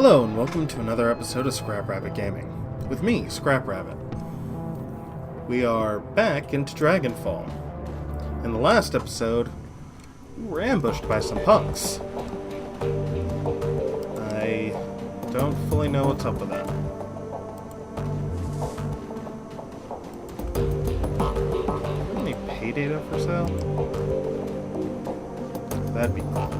Hello and welcome to another episode of Scrap Rabbit Gaming, with me, Scrap Rabbit. We are back into Dragonfall. In the last episode, we were ambushed by some punks. I don't fully know what's up with that. Any pay data for sale? That'd be cool.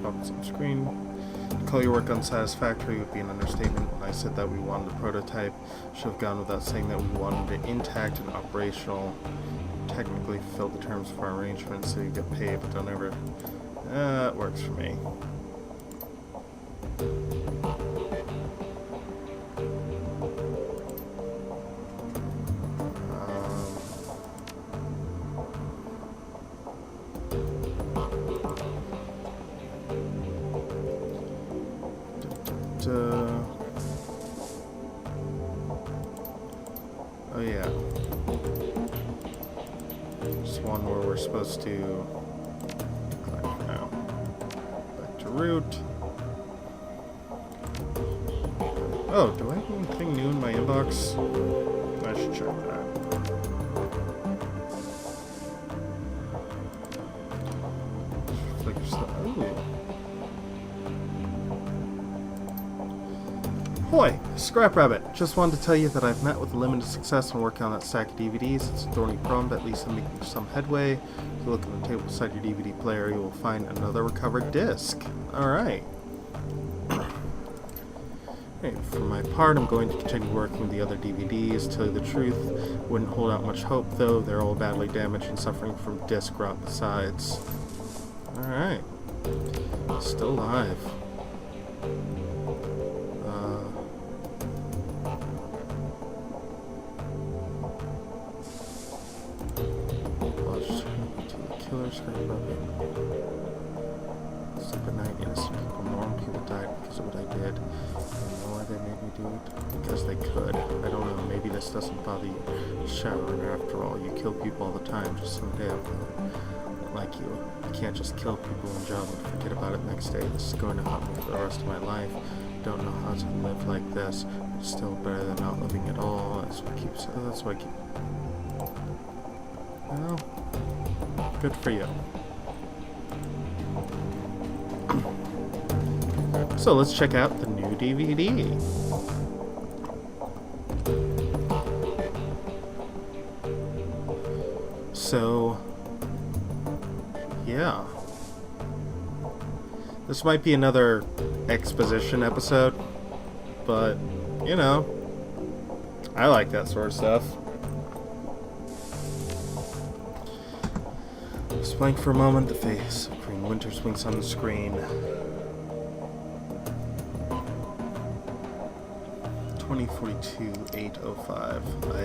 On screen. To call your work unsatisfactory would be an understatement. When I said that we wanted a prototype, should have gone without saying that we wanted it intact and operational. Technically fulfill the terms of our arrangement so you get paid, but don't ever. It works for me. Oh yeah. Just one where we're supposed to click for now. Back to root. Oh, do I have anything new in my inbox? I should check that. Flicker stuff. Ooh. Hoi, Scrap Rabbit. Just wanted to tell you that I've met with limited success in working on that stack of DVDs. It's a thorny problem, but at least I'm making some headway. If you look on the table beside your DVD player, you will find another recovered disc. Alright. For my part, I'm going to continue working with the other DVDs. To tell you the truth, wouldn't hold out much hope, though. They're all badly damaged and suffering from disc rot besides. Alright. Still alive. Benign, innocent people, normal people died because of what I did. You know why they made me do it? Because they could. I don't know, maybe this doesn't bother you. Shadowrun, after all, you kill people all the time, just someday I'll kill them. Like you. You can't just kill people in job and forget about it next day. This is going to haunt me for the rest of my life. Don't know how to live like this. It's still better than not living at all. That's what I keep. Well, good for you. So let's check out the new DVD. So, yeah. This might be another exposition episode, but, you know, I like that sort of stuff. Just blank for a moment, the face of Green Winter swings on the screen. 2042-805. I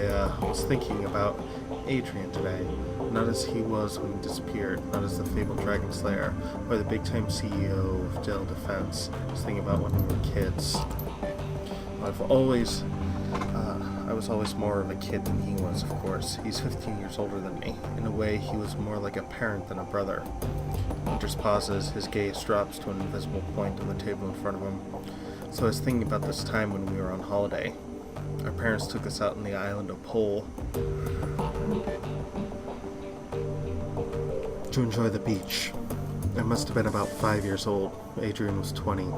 was thinking about Adrian today, not as he was when he disappeared, not as the fabled Dragon Slayer, or the big-time CEO of Dell Defense. I was thinking about when we were kids. I was always more of a kid than he was, of course. He's 15 years older than me. In a way, he was more like a parent than a brother. Winters pauses, his gaze drops to an invisible point on the table in front of him. So I was thinking about this time when we were on holiday. Our parents took us out on the island of Pole to enjoy the beach. I must have been about 5 years old. Adrian was 20.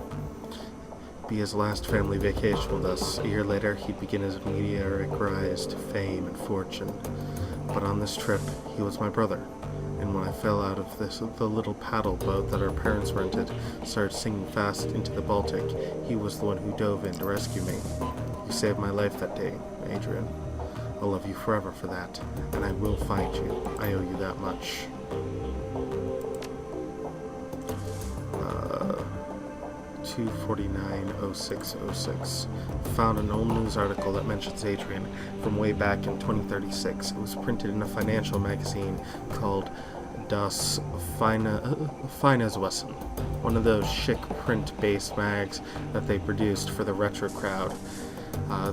Be his last family vacation with us. A year later, he'd begin his meteoric rise to fame and fortune. But on this trip, he was my brother. And when I fell out of the little paddle boat that our parents rented, started sinking fast into the Baltic, he was the one who dove in to rescue me. You saved my life that day, Adrian. I'll love you forever for that, and I will find you. I owe you that much. To 2490606. Found an old news article that mentions Adrian from way back in 2036. It was printed in a financial magazine called Das Finanzwesen, one of those chic print-based mags that they produced for the retro crowd.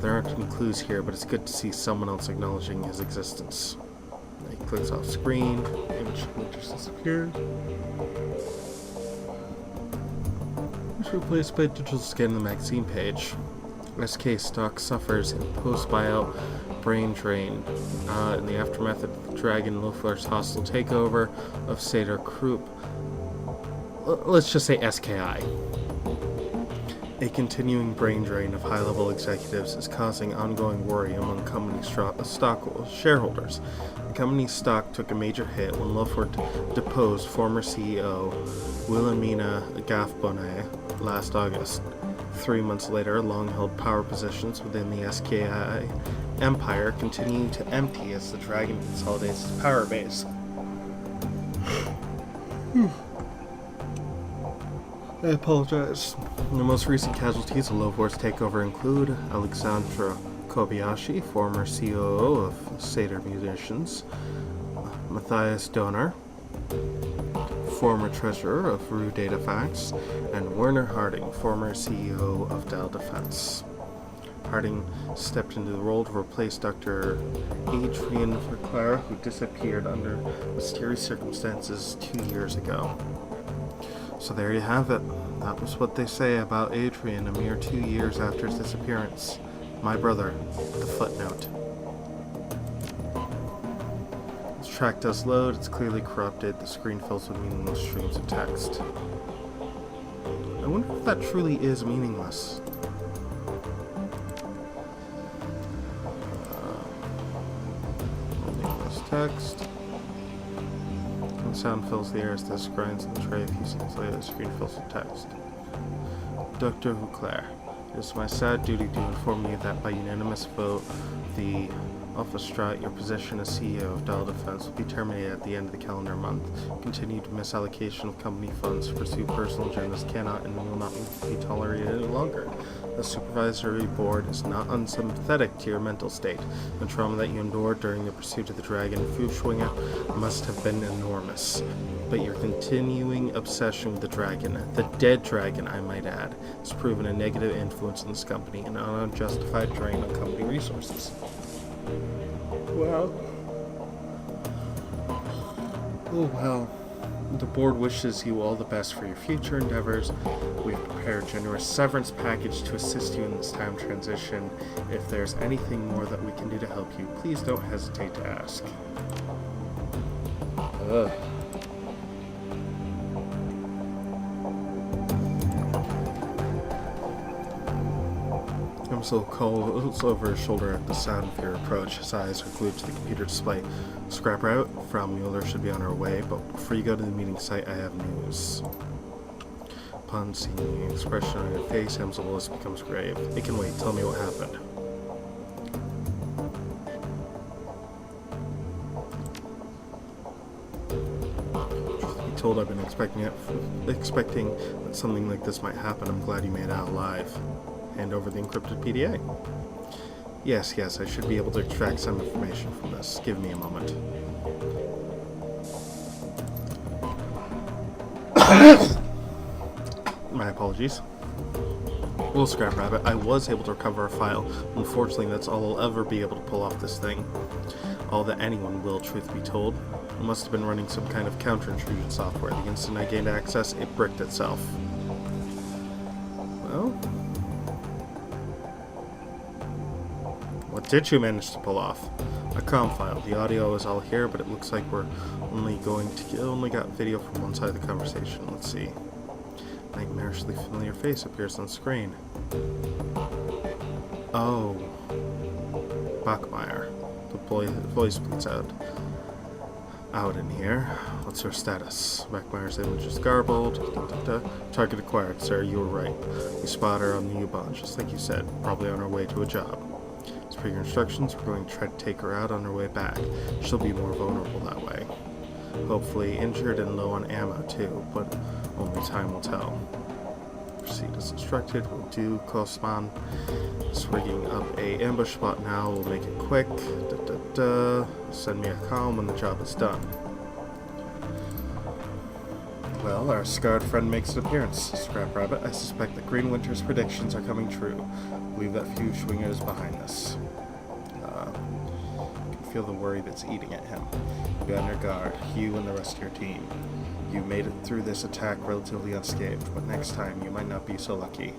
There aren't any clues here, but it's good to see someone else acknowledging his existence. He clicks off screen, the image just disappears. It's replaced by a digital scan of the magazine page. SK stock suffers in post-buyout brain drain in the aftermath of the Dragon Loeffler's hostile takeover of Seder Krupp. Let's just say SKI. A continuing brain drain of high-level executives is causing ongoing worry among company stock shareholders. The company's stock took a major hit when Loeffler deposed former CEO Wilhelmina Gaffbonnet last August. 3 months later, long-held power positions within the SKI empire continue to empty as the Dragon consolidates its power base. I apologize. The most recent casualties of Loeffler's takeover include Alexandra Kobayashi, former COO of Seder Munitions, Matthias Donner, former treasurer of Rue Data Facts, and Werner Harding, former CEO of Dell Defense. Harding stepped into the role to replace Dr. Adrian Verclair, who disappeared under mysterious circumstances 2 years ago. So there you have it. That was what they say about Adrian a mere 2 years after his disappearance. My brother, the footnote. This track does load, it's clearly corrupted, the screen fills with meaningless streams of text. I wonder if that truly is meaningless. Meaningless text. Sound fills the air as this grinds in the tray. A few seconds later, the screen fills with text. Dr. Vauclair, it is my sad duty to inform you that by unanimous vote, the Officerat, your position as CEO of Dell Defense will be terminated at the end of the calendar month. Continued misallocation of company funds to pursue personal agendas cannot and will not be tolerated any longer. The supervisory board is not unsympathetic to your mental state. The trauma that you endured during the pursuit of the Dragon Fußschwinger must have been enormous. But your continuing obsession with the Dragon, the dead Dragon I might add, has proven a negative influence in this company and an unjustified drain on company resources. Well. Oh well. The board wishes you all the best for your future endeavors. We have prepared a generous severance package to assist you in this time transition. If there's anything more that we can do to help you, please don't hesitate to ask. Ugh. Emsel calls over his shoulder at the sound of your approach. His eyes are glued to the computer display. Scrap route from Mueller should be on our way, but before you go to the meeting site, I have news. Upon seeing the expression on your face, Emsel's voice becomes grave. It can wait. Tell me what happened. Truth be told, I've been expecting that something like this might happen. I'm glad you made it out alive. Hand over the encrypted PDA. Yes, I should be able to extract some information from this. Give me a moment. My apologies. Little scrap rabbit. I was able to recover a file. Unfortunately, that's all I'll ever be able to pull off this thing. All that anyone will, truth be told. It must have been running some kind of counter-intrusion software. The instant I gained access, it bricked itself. Well... what did you manage to pull off? A comm file. The audio is all here, but it looks like we're only got video from one side of the conversation. Let's see. Nightmarishly familiar face appears on screen. Oh. Bachmeyer. The voice bleats out. Out in here. What's your status? Bachmeyer's image is garbled. Target acquired, sir. You were right. We spot her on the U-Bahn, just like you said. Probably on her way to a job. As per your instructions, we're going to try to take her out on her way back. She'll be more vulnerable that way. Hopefully injured and low on ammo too, but only time will tell. proceed as instructed. Will do, Kosman. Just rigging up a ambush spot now. We'll make it quick. Send me a call when the job is done. Well, our scarred friend makes an appearance. Scrap Rabbit, I suspect that Green Winter's predictions are coming true. I believe that Fewschwinger is behind this. You can feel the worry that's eating at him. Be on your guard, you and the rest of your team. You made it through this attack relatively unscathed, but next time you might not be so lucky.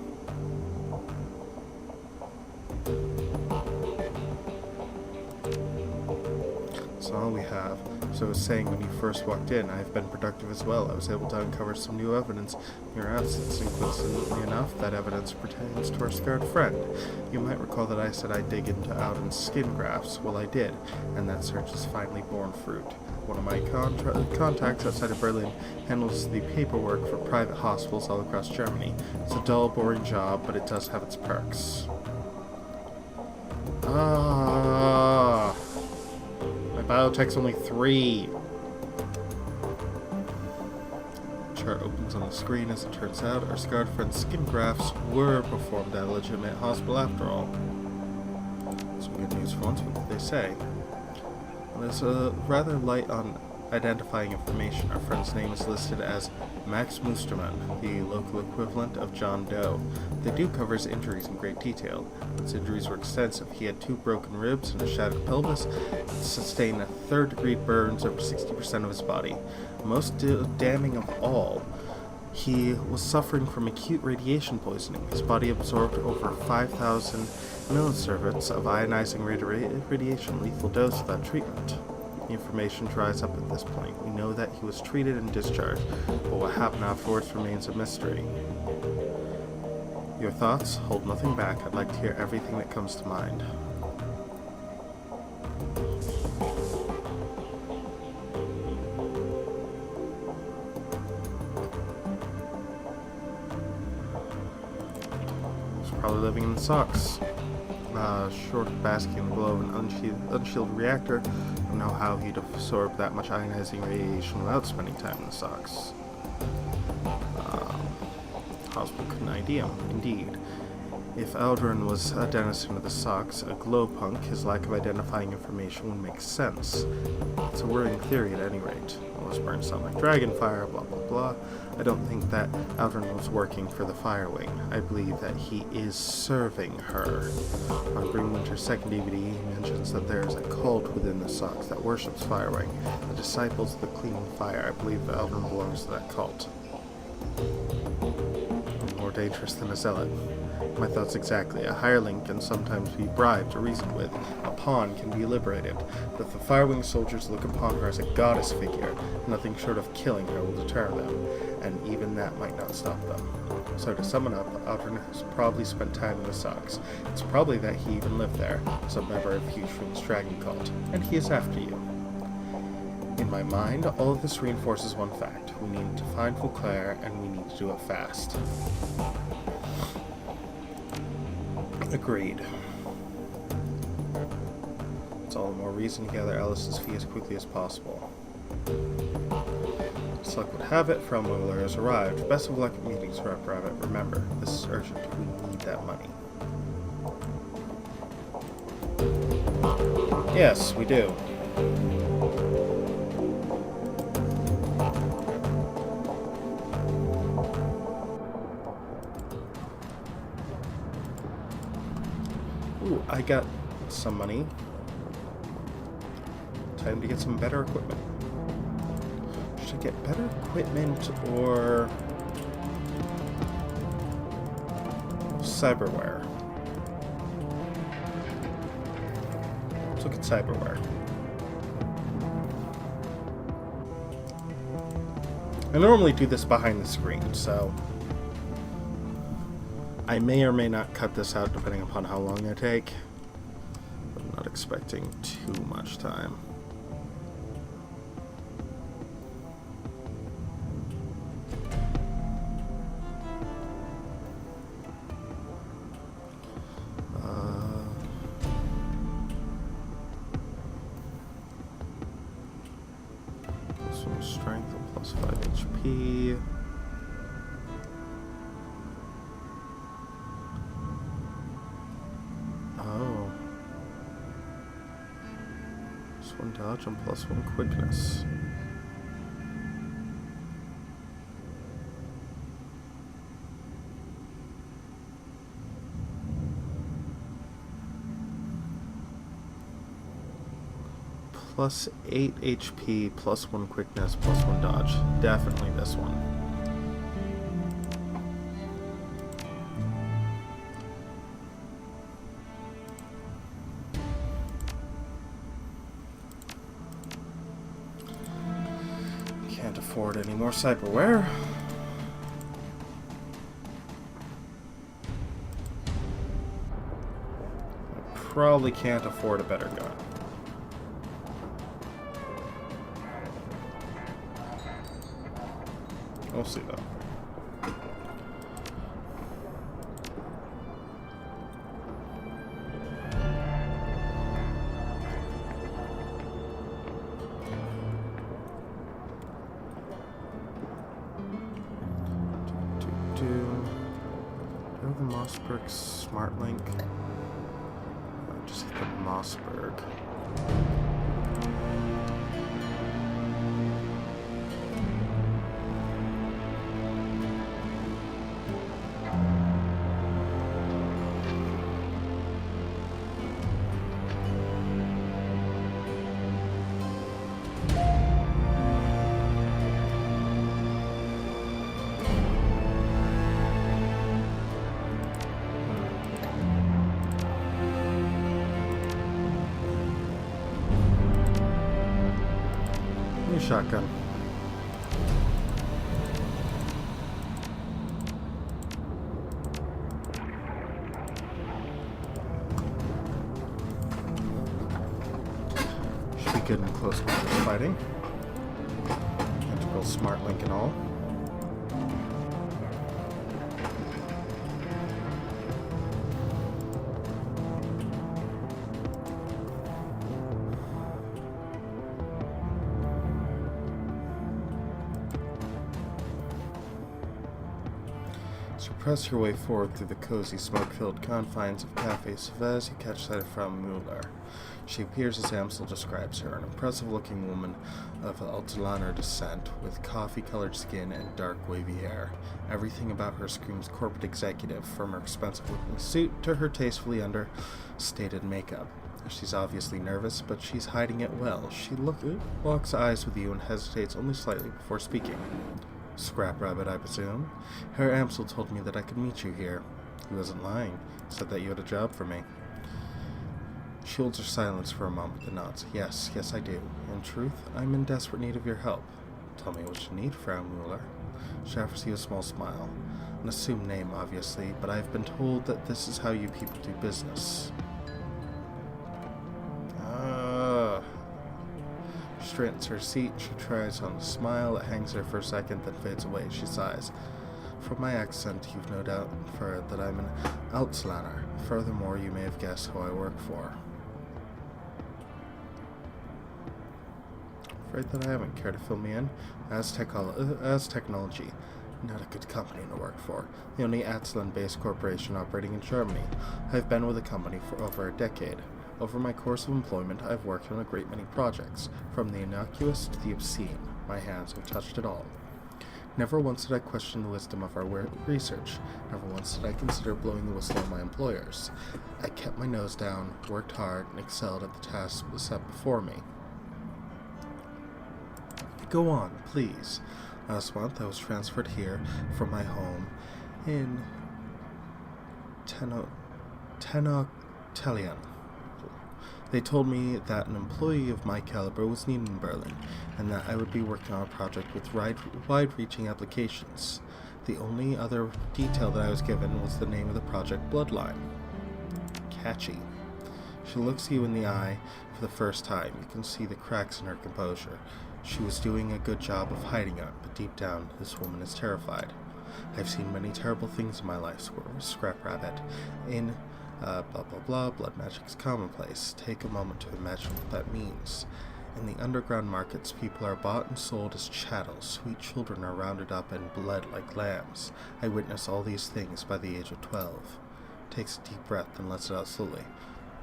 That's all we have. So I was saying when you first walked in, I have been productive as well. I was able to uncover some new evidence in your absence, and coincidentally enough, that evidence pertains to our scarred friend. You might recall that I said I'd dig into Auden's skin grafts. Well, I did, and that search has finally borne fruit. One of my contacts outside of Berlin handles the paperwork for private hospitals all across Germany. It's a dull, boring job, but it does have its perks. My biotech's only 3. The chart opens on the screen. As it turns out, our scarred friend's skin grafts were performed at a legitimate hospital after all. Some good news for once. What did they say? Well, it's rather light on identifying information. Our friend's name is listed as Max Mustermann, the local equivalent of John Doe. They do cover his injuries in great detail. His injuries were extensive. He had 2 broken ribs and a shattered pelvis, and sustained a 3rd-degree burns over 60% of his body. Most damning of all, he was suffering from acute radiation poisoning. His body absorbed over 5,000 millisieverts of ionizing radiation, lethal dose without treatment. The information dries up at this point. We know that he was treated and discharged, but what happened afterwards remains a mystery. Your thoughts? Hold nothing back. I'd like to hear everything that comes to mind. He's probably living in the socks. Short of basking in the glow of an unshielded reactor, I don't know how he'd absorb that much ionizing radiation without spending time in the socks. Hospital couldn't ID him. Indeed. If Aldrin was a denizen of the socks, a glowpunk, his lack of identifying information would make sense. It's a worrying theory at any rate. All his burns sound like Dragonfire, blah blah blah. I don't think that Aldrin was working for the Firewing. I believe that he is serving her. On Green Winter's 2nd DVD, he mentions that there is a cult within the socks that worships Firewing, the Disciples of the Clean Fire. I believe Aldrin belongs to that cult. More dangerous than a zealot. My thoughts exactly. A hireling can sometimes be bribed or reasoned with. A pawn can be liberated. But if the Firewing soldiers look upon her as a goddess figure, nothing short of killing her will deter them, and even that might not stop them. So to sum it up, Aldrin has probably spent time in the socks. It's probably that he even lived there, as a member of Fewschwinger's dragon cult, and he is after you. In my mind, all of this reinforces one fact. We need to find Fauclair, and we need to do it fast. Agreed. It's all the more reason to gather Alice's fee as quickly as possible. As luck would have it, Frommuller has arrived. Best of luck at meetings, Scrap Rabbit. Remember, this is urgent. We need that money. Yes, we do. Ooh, I got some money. Time to get some better equipment. Should I get better equipment or cyberware? Let's look at cyberware. I normally do this behind the screen, so I may or may not cut this out depending upon how long I take. I'm not expecting too much time. This one's strength of plus 5 HP. +1 dodge and +1 quickness. +8 HP, +1 quickness, +1 dodge. Definitely this one. Can't afford any more cyberware. I probably can't afford a better gun. We'll see though. Go to the Mossberg Smart Link. Just hit the Mossberg. Shotgun. Should be good in close quarters fighting. Integral smart link and all. Press your way forward through the cozy, smoke-filled confines of Café Sauvage. You catch sight of Frau Mueller. She appears as Amsel describes her, an impressive-looking woman of Altelaner descent, with coffee-colored skin and dark, wavy hair. Everything about her screams corporate executive, from her expensive-looking suit to her tastefully understated makeup. She's obviously nervous, but she's hiding it well. She locks eyes with you and hesitates only slightly before speaking. Scrap Rabbit, I presume. Herr Amsel told me that I could meet you here. He wasn't lying. He said that you had a job for me. She holds her silence for a moment, then nods. Yes, I do. In truth, I'm in desperate need of your help. Tell me what you need, Frau Mueller. She offers you a small smile. An assumed name, obviously, but I've been told that this is how you people do business. She straightens her seat. She tries on a smile. It hangs there for a second, then fades away. She sighs. From my accent, you've no doubt inferred that I'm an Altelaner. Furthermore, you may have guessed who I work for. Afraid that I haven't. Care to fill me in? As Technology. Not a good company to work for. The only Atlan-based corporation operating in Germany. I've been with the company for over a decade. Over my course of employment, I've worked on a great many projects, from the innocuous to the obscene. My hands have touched it all. Never once did I question the wisdom of our research. Never once did I consider blowing the whistle on my employers. I kept my nose down, worked hard, and excelled at the tasks set before me. Go on, please. Last month, I was transferred here from my home in Tenoctelion. They told me that an employee of my caliber was needed in Berlin, and that I would be working on a project with wide-reaching applications. The only other detail that I was given was the name of the project, Bloodline. Catchy. She looks you in the eye for the first time. You can see the cracks in her composure. She was doing a good job of hiding it, but deep down, this woman is terrified. I've seen many terrible things in my life, Scrap Rabbit. In blah blah blah, blood magic is commonplace. Take a moment to imagine what that means. In the underground markets, people are bought and sold as chattels. Sweet children are rounded up and bled like lambs. I witnessed all these things by the age of 12. Takes a deep breath and lets it out slowly.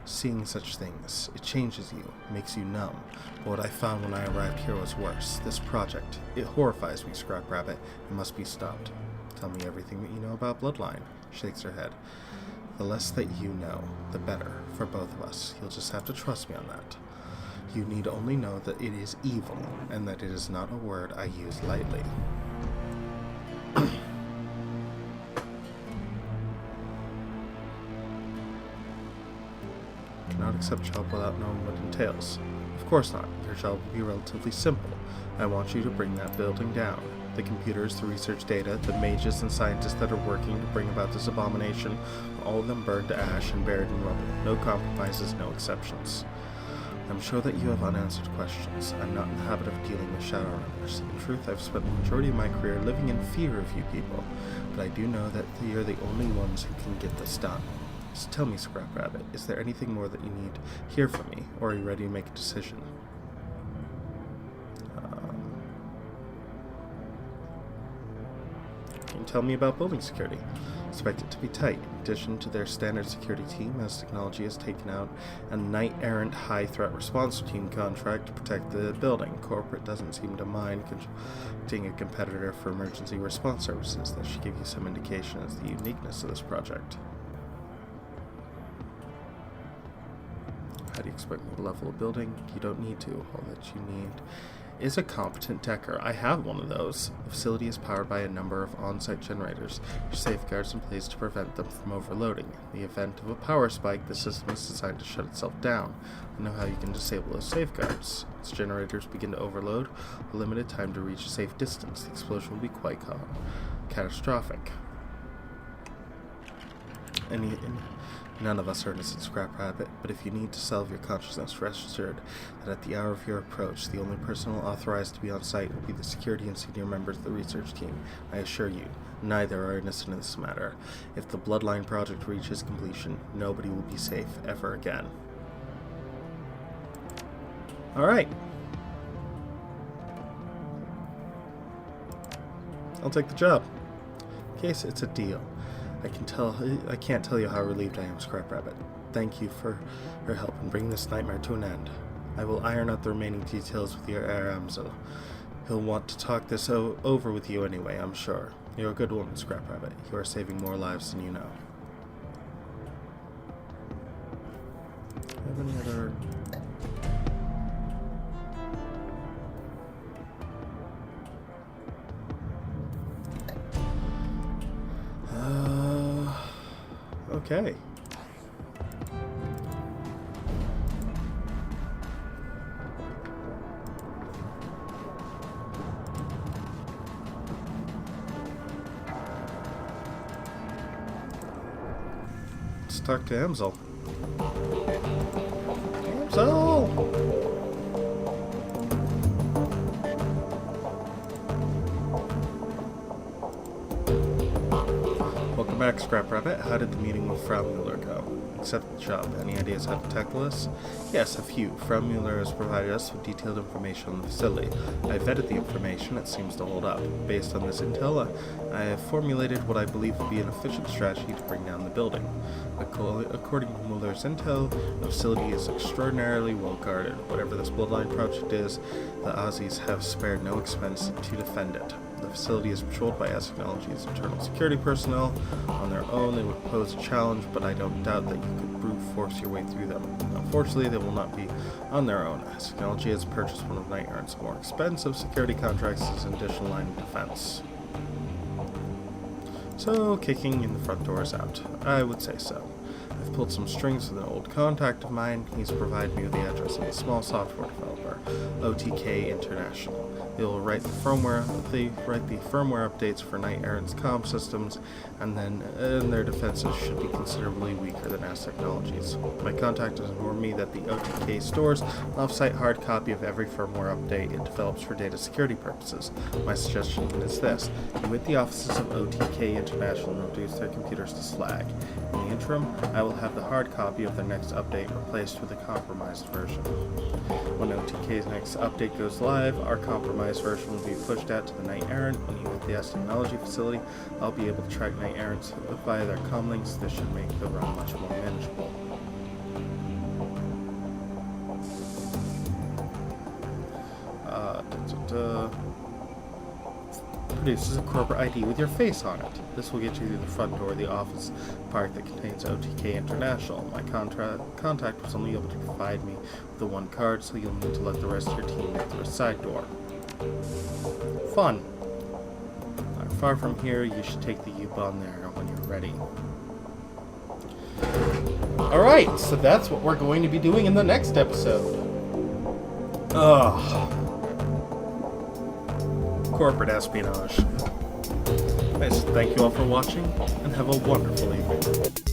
Seeing such things, it changes you, makes you numb. But what I found when I arrived here was worse. This project, it horrifies me, Scrap Rabbit. It must be stopped. Tell me everything that you know about Bloodline. Shakes her head. The less that you know, the better, for both of us. You'll just have to trust me on that. You need only know that it is evil, and that it is not a word I use lightly. Cannot accept job without knowing what it entails. Of course not. Your job will be relatively simple. I want you to bring that building down. The computers, the research data, the mages and scientists that are working to bring about this abomination, all of them burned to ash and buried in rubble. No compromises, no exceptions. I'm sure that you have unanswered questions. I'm not in the habit of dealing with Shadowrunners. In truth, I've spent the majority of my career living in fear of you people, but I do know that you're the only ones who can get this done. So tell me, Scrap Rabbit, is there anything more that you need to hear from me, or are you ready to make a decision? Can you tell me about building security? Expect it to be tight. In addition to their standard security team, as technology has taken out a knight-errant high-threat response team contract to protect the building. Corporate doesn't seem to mind contracting a competitor for emergency response services. That should give you some indication as to the uniqueness of this project. How do you expect me to level a building? You don't need to. All that you need is a competent decker. I have one of those. The facility is powered by a number of on-site generators, with safeguards in place to prevent them from overloading. In the event of a power spike, the system is designed to shut itself down. I know how you can disable those safeguards. As generators begin to overload, a limited time to reach a safe distance, the explosion will be quite catastrophic. None of us are innocent, Scrap Rabbit, but if you need to salve your consciousness, rest assured that at the hour of your approach, the only person authorized to be on site will be the security and senior members of the research team. I assure you, neither are innocent in this matter. If the Bloodline project reaches completion, nobody will be safe ever again. Alright. I'll take the job. In case it's a deal. I can't tell you how relieved I am, Scrap Rabbit. Thank you for your help in bringing this nightmare to an end. I will iron out the remaining details with your heir Amzel. He'll want to talk this over with you anyway, I'm sure. You're a good woman, Scrap Rabbit. You are saving more lives than you know. Do I have any other... Okay. Let's talk to Amzel. Amzel! Welcome back, Scrap Rabbit. How did the meeting with Frau Mueller go? Accept the job. Any ideas how to tackle this? Yes, a few. Frau Mueller has provided us with detailed information on the facility. I vetted the information. It seems to hold up. Based on this intel, I have formulated what I believe to be an efficient strategy to bring down the building. According to Mueller's intel, the facility is extraordinarily well guarded. Whatever this Bloodline project is, the Aussies have spared no expense to defend it. The facility is patrolled by S Technology's internal security personnel. On their own, they would pose a challenge, but I don't doubt that you could brute force your way through them. Unfortunately, they will not be on their own. S Technology has purchased one of knight-errant's more expensive security contracts as an additional line of defense. So, kicking in the front door is out. I would say so. I've pulled some strings with an old contact of mine. He's provided me with the address of a small software developer, OTK International. They'll write the firmware updates for knight-errant's comm systems, and then their defenses should be considerably weaker than S Technology's. My contact has informed me that the OTK stores an off-site hard copy of every firmware update it develops for data security purposes. My suggestion is this: you hit the offices of OTK International and reduce their computers to slag. In the interim, I will have the hard copy of their next update replaced with a compromised version. When OTK's next update goes live, our compromised version will be pushed out to the knight-errant. When you hit the S Technology facility, I'll be able to track knight-errants via their comm links. This should make the run much more manageable. produces a corporate ID with your face on it. This will get you through the front door of the office park that contains OTK International. My contact was only able to provide me with the one card, so you'll need to let the rest of your team in through a side door. Fun. Not far from here, you should take the U-Bahn there when you're ready. Alright, so that's what we're going to be doing in the next episode. Ugh. Corporate espionage. Thank you all for watching, and have a wonderful evening.